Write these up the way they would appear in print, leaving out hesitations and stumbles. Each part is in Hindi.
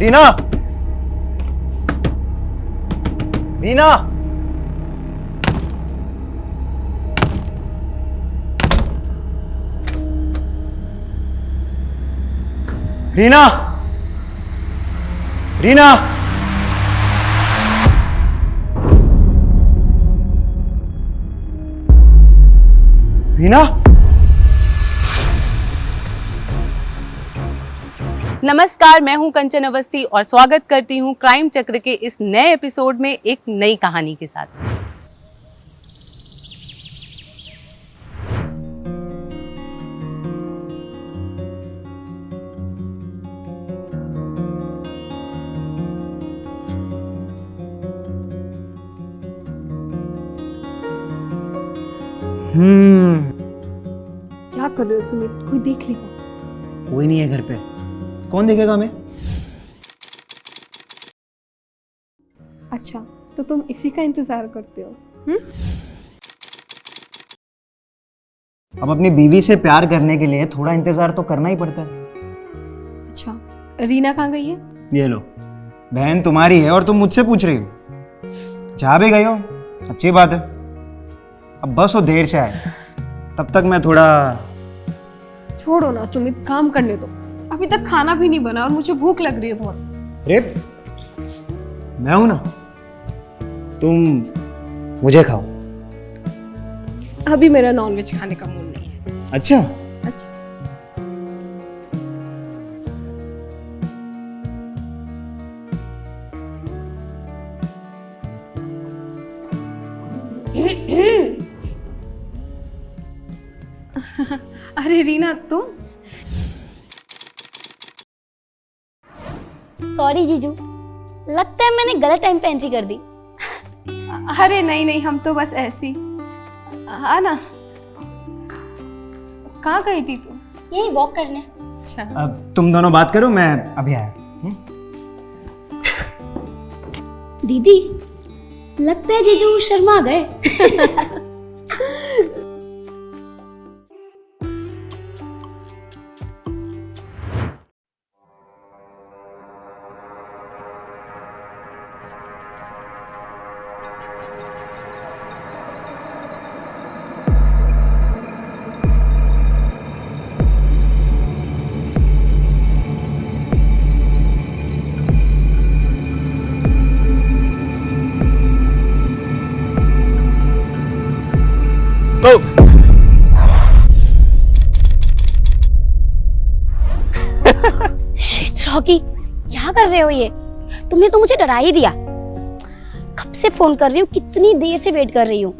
रीना, रीना, रीना, रीना, रीना। नमस्कार, मैं हूं कंचन अवस्थी और स्वागत करती हूं क्राइम चक्र के इस नए एपिसोड में एक नई कहानी के साथ। क्या कर रहे हो सुमित? कोई देख लेगा। कोई नहीं है घर पे, कौन देखेगा हमें? अच्छा, तो तुम इसी का इंतजार करते हो? अब अपनी बीवी से प्यार करने के लिए थोड़ा इंतजार तो करना ही पड़ता है। अच्छा, रीना कहाँ गई है? ये लो, बहन तुम्हारी है और तुम मुझसे पूछ रही हो। जहाँ भी गई हो अच्छी बात है, अब बस वो देर से आए, तब तक मैं थोड़ा। छोड़ो ना सुमित, काम करने दो। अभी तक खाना भी नहीं बना और मुझे भूख लग रही है बहुत। अरे मैं हूं ना, तुम मुझे खाओ। अभी मेरा नॉनवेज खाने का मूड नहीं है। अच्छा, अच्छा, अरे रीना तुम? सॉरी जीजू, लगता है मैंने गलत टाइम पे एंट्री कर दी। अरे नहीं नहीं, हम तो बस ऐसी। हाँ ना, कहाँ गई थी तू? यही वॉक करने। अच्छा, अब तुम दोनों बात करो, मैं अभी आया। दीदी, लगता है जीजू शर्मा गए। तो शिट रॉकी, क्या कर रहे हो ये? तुमने तो मुझे डरा ही दिया। कब से फोन कर रही हूँ, कितनी देर से वेट कर रही हूँ।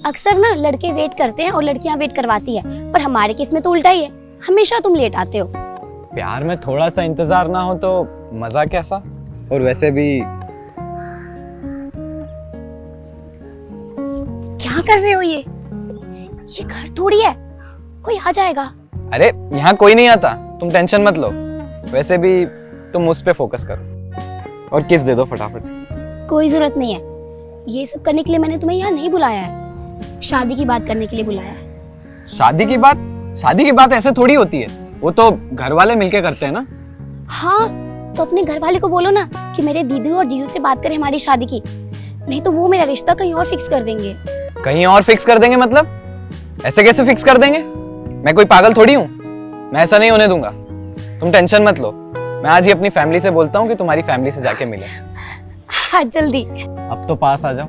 अक्सर ना लड़के वेट करते हैं और लड़कियां वेट करवाती है, पर हमारे केस में तो उल्टा ही है, हमेशा तुम लेट आते हो। प्यार में थोड़ा सा इंतजार ना हो तो मजा कैसा? और वैसे भी क्या कर रहे हो ये घर थोड़ी है, कोई आ जाएगा। अरे यहाँ कोई नहीं आता, तुम टेंशन मत लो। वैसे भी तुम उस पे फोकस करो और किस दे दो फटाफट। कोई जरूरत नहीं है, ये सब करने के लिए मैंने तुम्हें यहाँ नहीं बुलाया है, शादी की बात करने के लिए बुलाया है। शादी की बात? शादी की बात ऐसे थोड़ी होती है, वो तो घर वाले मिलके करते हैं ना। हाँ, तो अपने घर वाले को बोलो ना कि मेरे दीदी और जीजू से बात करें हमारी शादी की, नहीं तो वो मेरा रिश्ता कहीं और फिक्स कर देंगे। कहीं और फिक्स कर देंगे मतलब? ऐसे कैसे फिक्स कर देंगे? मैं कोई पागल थोड़ी हूँ, मैं ऐसा नहीं होने दूंगा। तुम टेंशन मत लो, मैं आज ही अपनी फैमिली से बोलता हूँ कि तुम्हारी फैमिली से जाके मिले। हाँ जल्दी। अब तो पास आ जाओ।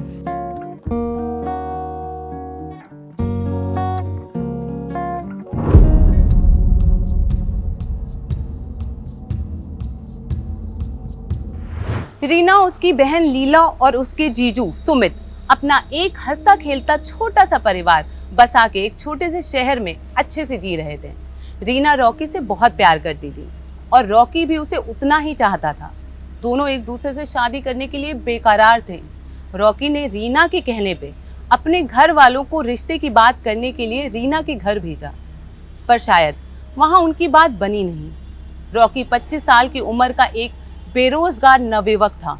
रीना, उसकी बहन लीला और उसके जीजू सुमित अपना एक हंसता खेलता छोटा सा परिवार बसा के एक छोटे से शहर में अच्छे से जी रहे थे। रीना रॉकी से बहुत प्यार करती थी और रॉकी भी उसे उतना ही चाहता था। दोनों एक दूसरे से शादी करने के लिए बेकरार थे। रॉकी ने रीना के कहने पे अपने घर वालों को रिश्ते की बात करने के लिए रीना के घर भेजा, पर शायद वहाँ उनकी बात बनी नहीं। रॉकी 25 साल की उम्र का एक बेरोजगार नवयुवक था।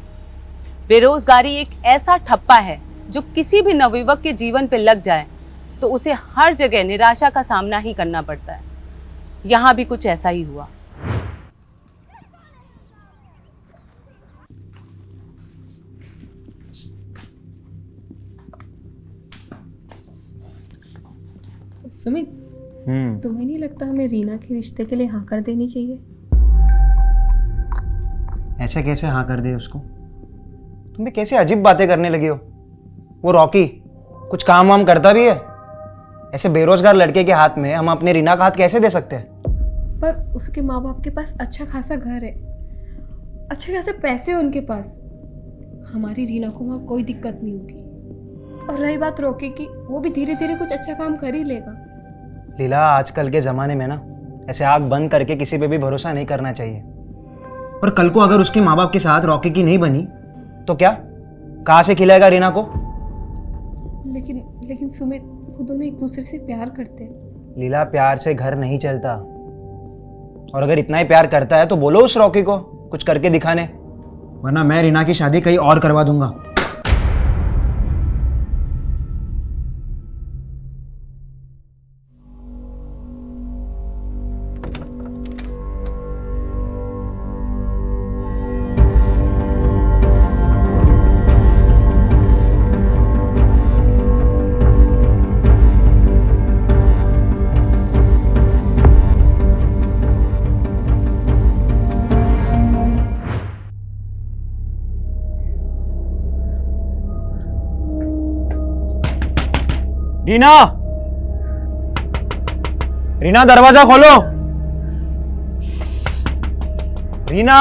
बेरोजगारी एक ऐसा ठप्पा है जो किसी भी नवयुवक के जीवन पे लग जाए तो उसे हर जगह निराशा का सामना ही करना पड़ता है। यहाँ भी कुछ ऐसा ही हुआ। सुमित, तुम्हें नहीं लगता हमें रीना के रिश्ते के लिए हाँ कर देनी चाहिए? ऐसे कैसे हाँ कर दे उसको? तुम भी कैसे अजीब बातें करने लगी हो। वो रॉकी कुछ काम वाम करता भी है? ऐसे बेरोजगार लड़के के हाथ में हम अपने रीना का हाथ कैसे दे सकते हैं? पर उसके माँ बाप के पास अच्छा खासा घर है, अच्छे खासे पैसे हैं उनके पास। हमारी रीना को वहाँ कोई दिक्कत नहीं होगी। और रही बात रॉकी की, वो भी धीरे धीरे कुछ अच्छा काम कर ही लेगा। लीला, आजकल के ज़माने में ना ऐसे आँख बंद करके किसी पे भी भरोसा नहीं करना चाहिए। और कल को अगर उसके माँ बाप के साथ रॉकी की नहीं बनी तो क्या, कहाँ से खिलाएगा रीना को? लेकिन सुमित, वो दोनों एक दूसरे से प्यार करते हैं। लीला, प्यार से घर नहीं चलता। और अगर इतना ही प्यार करता है तो बोलो उस रॉकी को कुछ करके दिखाने, वरना मैं रीना की शादी कहीं और करवा दूंगा। रीना, रीना दरवाजा खोलो। रीना,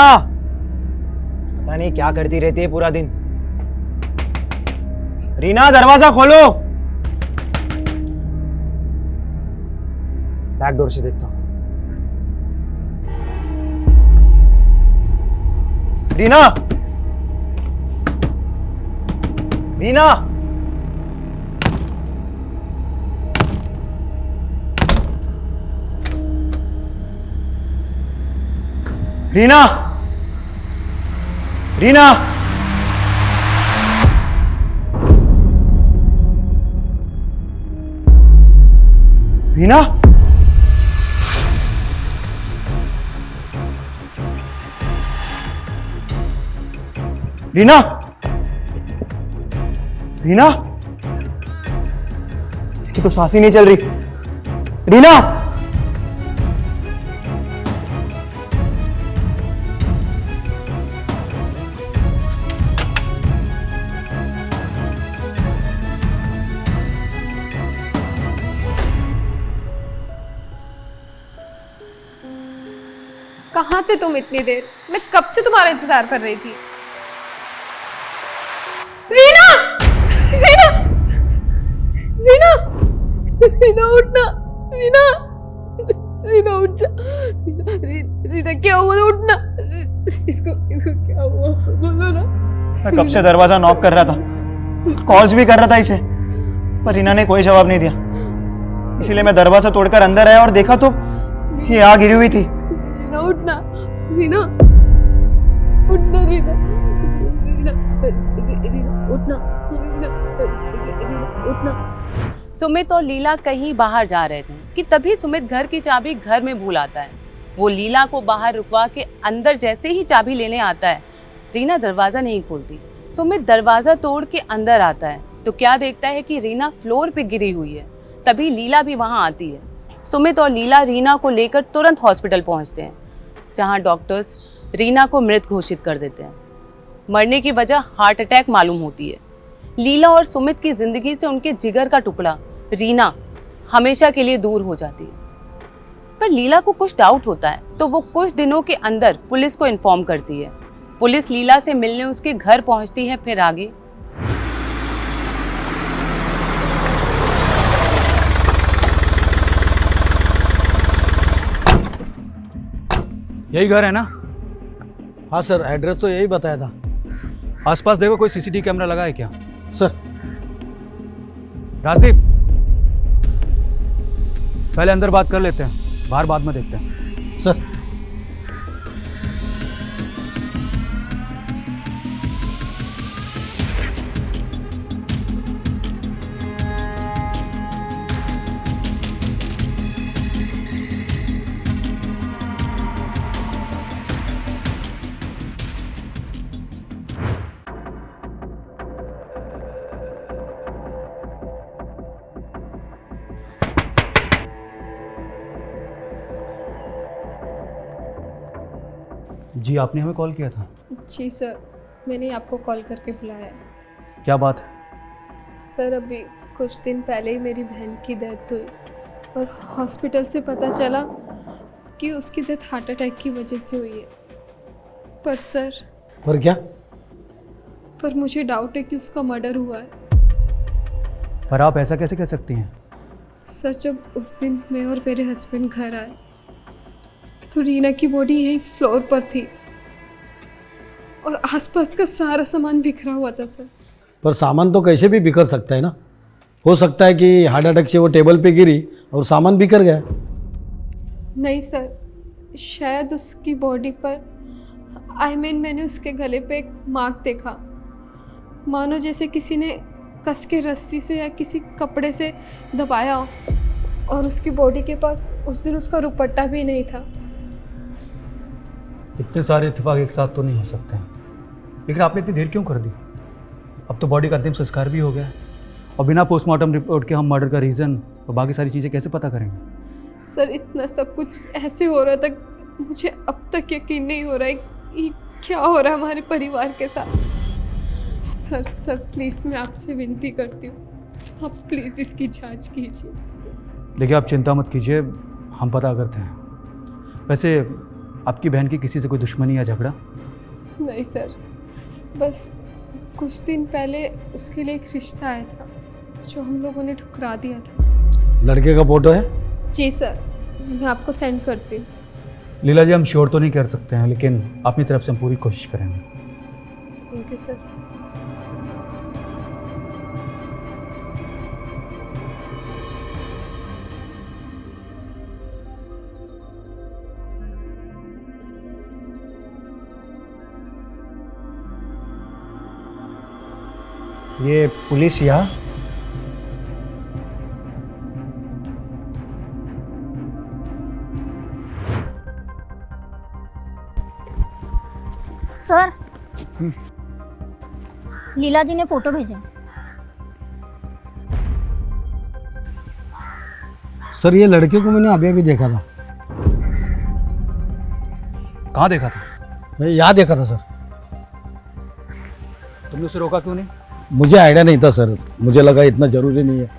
पता नहीं क्या करती रहती है पूरा दिन। रीना दरवाजा खोलो। बैक डोर से देखता हूं। रीना, रीना, रीना, रीना, रीना, रीना, रीना, इसकी तो सांस ही नहीं चल रही। रीना, कहाँ थे तुम इतनी देर? मैं कब से तुम्हारा इंतजार कर रही थी। रीना! रीना! रीना! रीना उठना! रीना! रीना उठ जा! रीना क्या हुआ? उठना! इसको क्या हुआ? बोलो ना। मैं कब से दरवाजा नॉक कर रहा था, कॉल्स भी कर रहा था इसे, पर रीना ने कोई जवाब नहीं दिया। इसीलिए मैं दरवाजा तोड़कर अंदर आया और देखा तो ये आग गिरी हुई थी। रीना उठना! रीना उठना! रीना रीना रीना उठना! रीना उठना! सुमित और लीला कहीं बाहर जा रहे थे कि तभी सुमित घर की चाबी घर में भूल आता है। वो लीला को बाहर रुकवा के अंदर जैसे ही चाबी लेने आता है, रीना दरवाजा नहीं खोलती। सुमित दरवाजा तोड़ के अंदर आता है तो क्या देखता है कि रीना फ्लोर पे गिरी हुई है। तभी लीला भी वहां आती है। सुमित और लीला रीना को लेकर तुरंत हॉस्पिटल पहुंचते हैं, जहां डॉक्टर्स रीना को मृत घोषित कर देते हैं। मरने की वजह हार्ट अटैक मालूम होती है। लीला और सुमित की जिंदगी से उनके जिगर का टुकड़ा रीना हमेशा के लिए दूर हो जाती है। पर लीला को कुछ डाउट होता है तो वो कुछ दिनों के अंदर पुलिस को इन्फॉर्म करती है। पुलिस लीला से मिलने उसके घर पहुंचती है। फिर आगे यही घर है ना? हाँ सर, एड्रेस तो यही बताया था। आसपास देखो कोई सीसीटीवी कैमरा लगा है क्या? सर, राजीव, पहले अंदर बात कर लेते हैं, बाहर बाद में देखते हैं। सर। जी आपने हमें कॉल किया था। जी सर, मैंने आपको कॉल करके बुलाया है। क्या बात है? सर अभी कुछ दिन पहले ही मेरी बहन की डेथ हुई और हॉस्पिटल से पता चला कि उसकी डेथ हार्ट अटैक की वजह से हुई है। पर सर, पर क्या? पर मुझे डाउट है कि उसका मर्डर हुआ है। पर आप ऐसा कैसे कह सकती हैं? सर जब उस दिन मैं और मेरे हस्बैंड घर आए तो रीना की बॉडी यहीं फ्लोर पर थी और आसपास का सारा सामान बिखरा हुआ था सर। पर सामान तो कैसे भी बिखर सकता है ना। हो सकता है कि हार्ट अटैक से वो टेबल पे गिरी और सामान बिखर गया। नहीं सर, शायद उसकी बॉडी पर मैंने उसके गले पे एक मार्क देखा, मानो जैसे किसी ने कस के रस्सी से या किसी कपड़े से दबाया हो। और उसकी बॉडी के पास उस दिन उसका दुपट्टा भी नहीं था। इतने सारे इत्तेफाक एक साथ तो नहीं हो सकते हैं, लेकिन आपने इतनी देर क्यों कर दी? अब तो बॉडी का अंतिम संस्कार भी हो गया है और बिना पोस्टमार्टम रिपोर्ट के हम मर्डर का रीज़न और बाकी सारी चीज़ें कैसे पता करेंगे? सर इतना सब कुछ ऐसे हो रहा था, मुझे अब तक यकीन नहीं हो रहा है कि क्या हो रहा है हमारे परिवार के साथ। सर प्लीज़ मैं आपसे विनती करती हूँ, आप प्लीज़ इसकी जांच कीजिए। देखिए आप चिंता मत कीजिए, हम पता करते हैं। वैसे आपकी बहन की किसी से कोई दुश्मनी या झगड़ा? नहीं सर, बस कुछ दिन पहले उसके लिए एक रिश्ता आया था जो हम लोगों ने ठुकरा दिया था। लड़के का फोटो है? जी सर, मैं आपको सेंड करती हूँ। लीला जी हम श्योर तो नहीं कर सकते हैं, लेकिन अपनी तरफ से हम पूरी कोशिश करेंगे। Thank you sir. ये पुलिस या सर, लीला जी ने फोटो भेजा। सर ये लड़के को मैंने अभी अभी देखा था। कहाँ देखा था? मैं यहाँ देखा था सर। तुमने उसे रोका क्यों नहीं? मुझे आइडिया नहीं था सर, मुझे लगा इतना जरूरी नहीं है।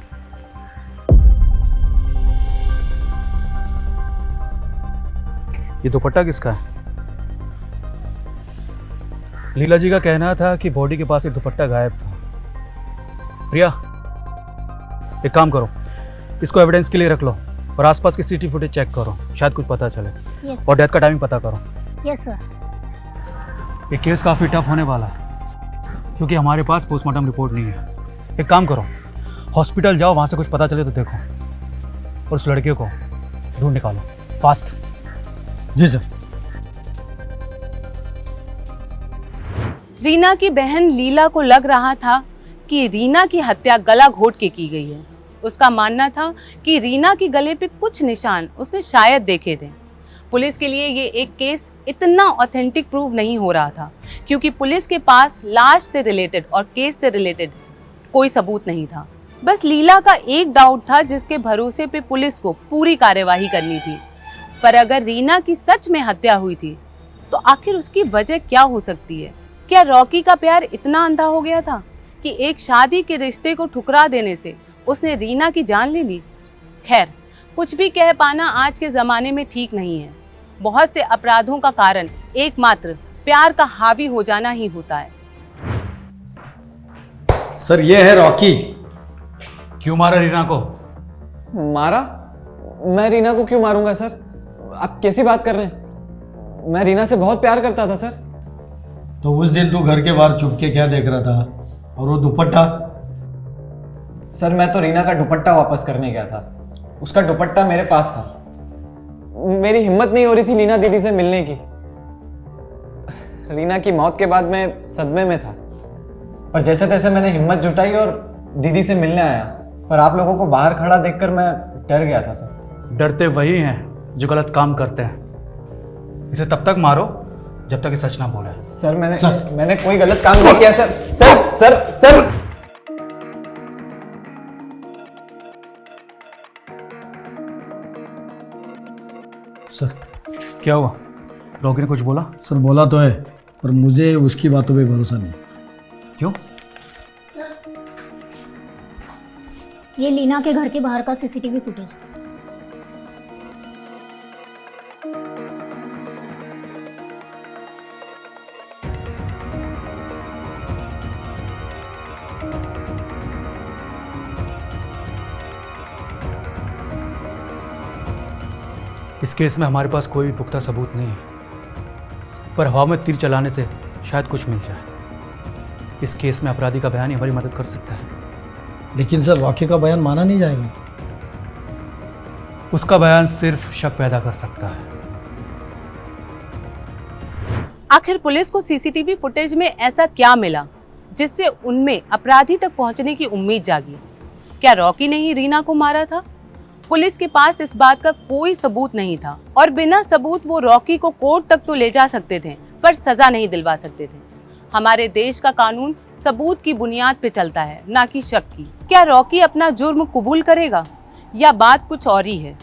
ये दुपट्टा किसका है? लीला जी का कहना था कि बॉडी के पास एक दुपट्टा गायब था। प्रिया, एक काम करो, इसको एविडेंस के लिए रख लो और आसपास की सीसीटीवी फुटेज चेक करो, शायद कुछ पता चले। यस और डेथ का टाइमिंग पता करो। Yes sir. ये केस काफ़ी टफ होने वाला है क्योंकि हमारे पास पोस्टमार्टम रिपोर्ट नहीं है। एक काम करो, हॉस्पिटल जाओ, वहाँ से कुछ पता चले तो देखो और उस लड़के को ढूंढ निकालो फास्ट। जी सर। रीना की बहन लीला को लग रहा था कि रीना की हत्या गला घोट के की गई है। उसका मानना था कि रीना के गले पे कुछ निशान उसने शायद देखे थे। पुलिस के लिए ये एक केस इतना ऑथेंटिक प्रूव नहीं हो रहा था क्योंकि पुलिस के पास लाश से रिलेटेड और केस से रिलेटेड कोई सबूत नहीं था। बस लीला का एक डाउट था जिसके भरोसे पे पुलिस को पूरी कार्यवाही करनी थी। पर अगर रीना की सच में हत्या हुई थी तो आखिर उसकी वजह क्या हो सकती है? क्या रॉकी का प्यार इतना अंधा हो गया था कि एक शादी के रिश्ते को ठुकरा देने से उसने रीना की जान ले ली? खैर, कुछ भी कह पाना आज के ज़माने में ठीक नहीं है। बहुत से अपराधों का कारण एकमात्र प्यार का हावी हो जाना ही होता है। सर ये है रॉकी। क्यों मारा रीना को? मारा? मैं रीना को क्यों मारूंगा सर? आप कैसी बात कर रहे हैं? मैं रीना से बहुत प्यार करता था सर। तो उस दिन तू घर के बाहर छुप के क्या देख रहा था? और वो दुपट्टा? सर मैं तो रीना का दुपट्टा वापस करने गया था, उसका दुपट्टा मेरे पास था। मेरी हिम्मत नहीं हो रही थी रीना दीदी से मिलने की। रीना की मौत के बाद मैं सदमे में था, पर जैसे तैसे मैंने हिम्मत जुटाई और दीदी से मिलने आया। पर आप लोगों को बाहर खड़ा देखकर मैं डर गया था सर। डरते वही हैं जो गलत काम करते हैं। इसे तब तक मारो जब तक ये सच ना बोले। सर मैंने कोई गलत काम नहीं किया sir. Sir sir sir sir क्या हुआ? रॉकी ने कुछ बोला? सर बोला तो है, पर मुझे उसकी बातों पे भरोसा नहीं। क्यों? ये लीना के घर के बाहर का सीसीटीवी फुटेज। इस केस में हमारे पास कोई भी पुख्ता सबूत नहीं है, पर हवा में तीर चलाने से शायद कुछ मिल जाए। इस केस में अपराधी का बयान ही हमारी मदद कर सकता है। लेकिन सर रॉकी का बयान माना नहीं जाएगा। उसका बयान सिर्फ शक पैदा कर सकता है। आखिर पुलिस को सीसीटीवी फुटेज में ऐसा क्या मिला जिससे उनमें अपराधी तक पहुंचने की उम्मीद जागी? क्या रॉकी ने ही रीना को मारा था? पुलिस के पास इस बात का कोई सबूत नहीं था और बिना सबूत वो रॉकी को कोर्ट तक तो ले जा सकते थे, पर सजा नहीं दिलवा सकते थे। हमारे देश का कानून सबूत की बुनियाद पे चलता है, ना कि शक की। क्या रॉकी अपना जुर्म कबूल करेगा या बात कुछ और ही है?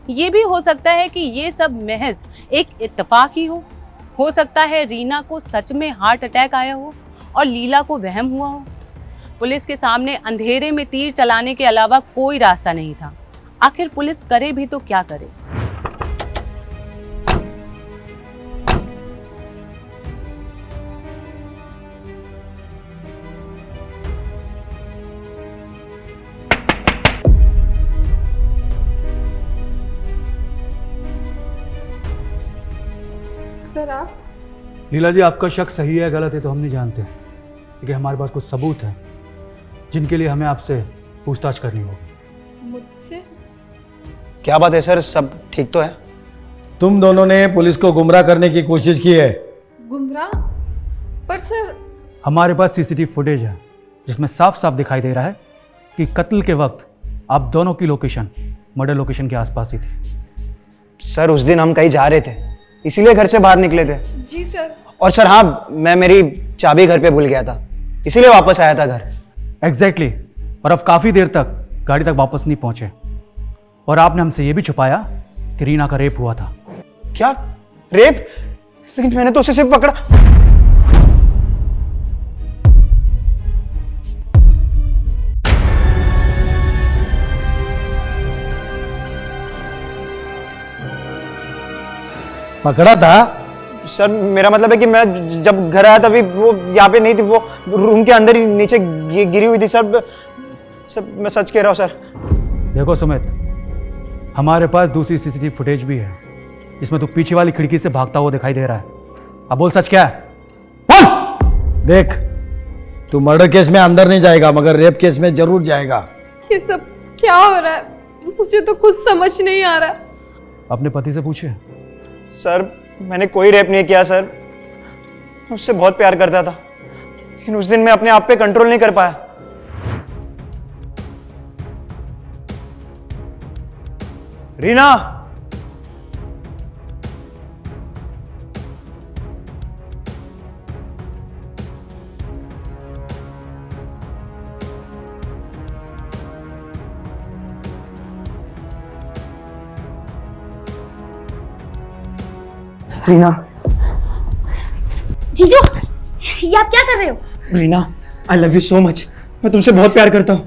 ये भी हो सकता है कि ये सब महज एक इत्तेफाक ही हो सकता है रीना को सच में हार्ट अटैक आया हो और लीला को वहम हुआ हो। पुलिस के सामने अंधेरे में तीर चलाने के अलावा कोई रास्ता नहीं था। आखिर पुलिस करे भी तो क्या करे? सर आप लीला जी, आपका शक सही है गलत है तो हम नहीं जानते, लेकिन हमारे पास कुछ सबूत हैं जिनके लिए हमें आपसे पूछताछ करनी होगी। मुझसे? क्या बात है सर, सब ठीक तो है? तुम दोनों ने पुलिस को गुमराह करने की कोशिश की है। गुमराह? पर सर हमारे पास सीसीटीवी फुटेज है जिसमें साफ साफ दिखाई दे रहा है कि कत्ल के वक्त आप दोनों की लोकेशन मर्डर लोकेशन के आसपास ही थी। सर उस दिन हम कहीं जा रहे थे, इसीलिए घर से बाहर निकले थे। जी सर। और सर हाँ, मैं मेरी चाबी घर पे भूल गया था, इसीलिए वापस आया था घर। एग्जैक्टली। और अब काफ़ी देर तक गाड़ी तक वापस नहीं पहुंचे, और आपने हमसे ये भी छुपाया कि रीना का रेप हुआ था। क्या रेप? लेकिन मैंने तो उसे सिर्फ पकड़ा। पकड़ा था? सर मेरा मतलब है कि मैं जब घर आया तभी वो यहाँ पे नहीं थी, वो रूम के अंदर ही नीचे गिरी हुई थी। सर मैं सच कह रहा हूँ सर। देखो सुमित, हमारे पास दूसरी सीसीटीवी फुटेज भी है जिसमें तू पीछे वाली खिड़की से भागता हुआ दिखाई दे रहा है। अब बोल सच क्या है? बोल! देख, तू मर्डर केस में अंदर नहीं जाएगा मगर रेप केस में जरूर जाएगा। ये सब क्या हो रहा है? मुझे तो कुछ समझ नहीं आ रहा। अपने पति से पूछे। सर मैंने कोई रेप नहीं किया सर, मैं उससे बहुत प्यार करता था, लेकिन उस दिन मैं अपने आप पे कंट्रोल नहीं कर पाया। रीना, रीना, जीजू, ये आप क्या कर रहे हो? Reena, I love you so much. मैं तुमसे बहुत प्यार करता हूँ,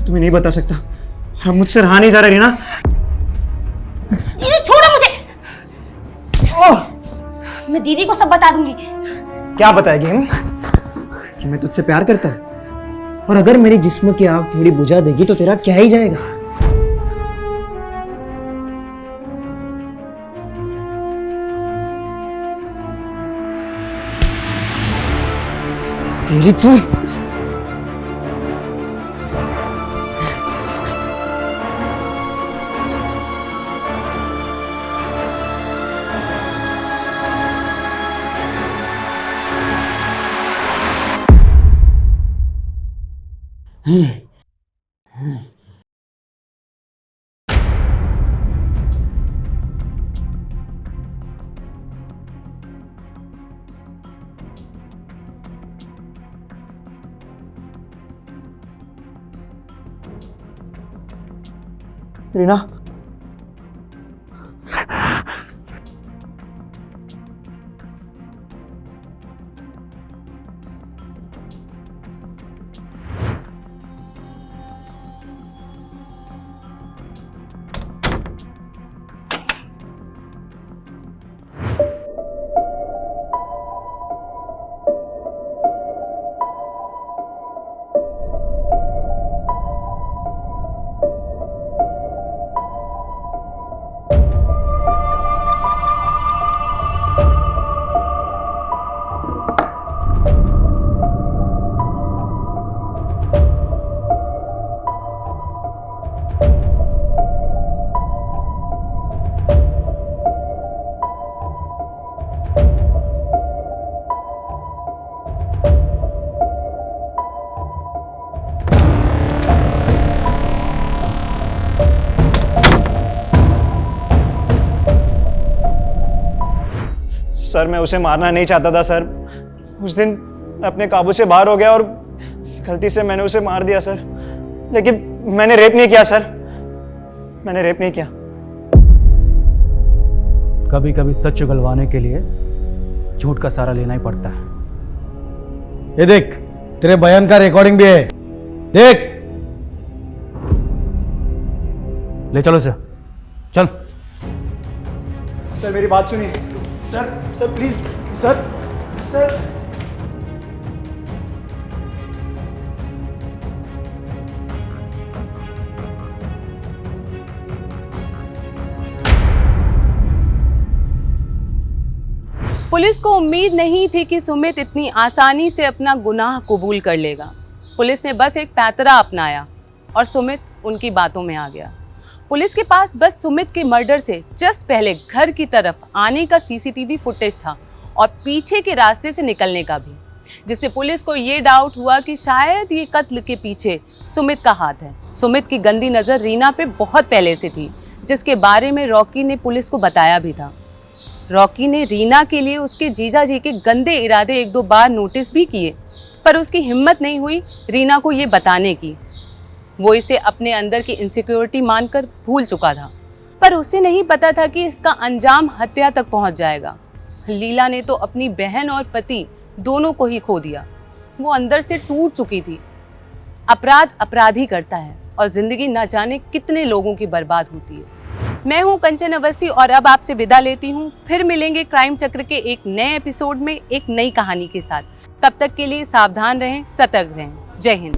तुम्हें नहीं बता सकता। और अब मुझसे रहा नहीं जा रहा रीना। जीजू छोड़ो मुझे। मैं दीदी को सब बता दूंगी। क्या बताएगी हम? कि मैं तुझसे प्यार करता हूँ, और अगर मेरे जिस्म की आग थोड़ी बुझा देगी तो तेरा क्या ही जाएगा। तेरी तू रीना, सर मैं उसे मारना नहीं चाहता था सर। उस दिन मैं अपने काबू से बाहर हो गया और गलती से मैंने उसे मार दिया सर। लेकिन मैंने रेप नहीं किया सर, मैंने रेप नहीं किया। कभी कभी सच उगलवाने के लिए झूठ का सहारा लेना ही पड़ता है। ये देख, तेरे बयान का रिकॉर्डिंग भी है, देख। ले चलो इसे, चल। सर मेरी बात सुनिए सर प्लीज सर। पुलिस को उम्मीद नहीं थी कि सुमित इतनी आसानी से अपना गुनाह कबूल कर लेगा। पुलिस ने बस एक पैतरा अपनाया और सुमित उनकी बातों में आ गया। पुलिस के पास बस सुमित के मर्डर से जस्ट पहले घर की तरफ आने का सीसीटीवी फुटेज था और पीछे के रास्ते से निकलने का भी, जिससे पुलिस को ये डाउट हुआ कि शायद ये कत्ल के पीछे सुमित का हाथ है। सुमित की गंदी नज़र रीना पे बहुत पहले से थी, जिसके बारे में रॉकी ने पुलिस को बताया भी था। रॉकी ने रीना के लिए उसके जीजा जी के गंदे इरादे एक दो बार नोटिस भी किए, पर उसकी हिम्मत नहीं हुई रीना को ये बताने की। वो इसे अपने अंदर की इनसिक्योरिटी मानकर भूल चुका था, पर उसे नहीं पता था कि इसका अंजाम हत्या तक पहुंच जाएगा। लीला ने तो अपनी बहन और पति दोनों को ही खो दिया। वो अंदर से टूट चुकी थी। अपराध अपराधी करता है और जिंदगी न जाने कितने लोगों की बर्बाद होती है। मैं हूं कंचन अवस्थी और अब आपसे विदा लेती हूं। फिर मिलेंगे क्राइम चक्र के एक नए एपिसोड में एक नई कहानी के साथ। तब तक के लिए सावधान रहें, सतर्क रहें। जय हिंद।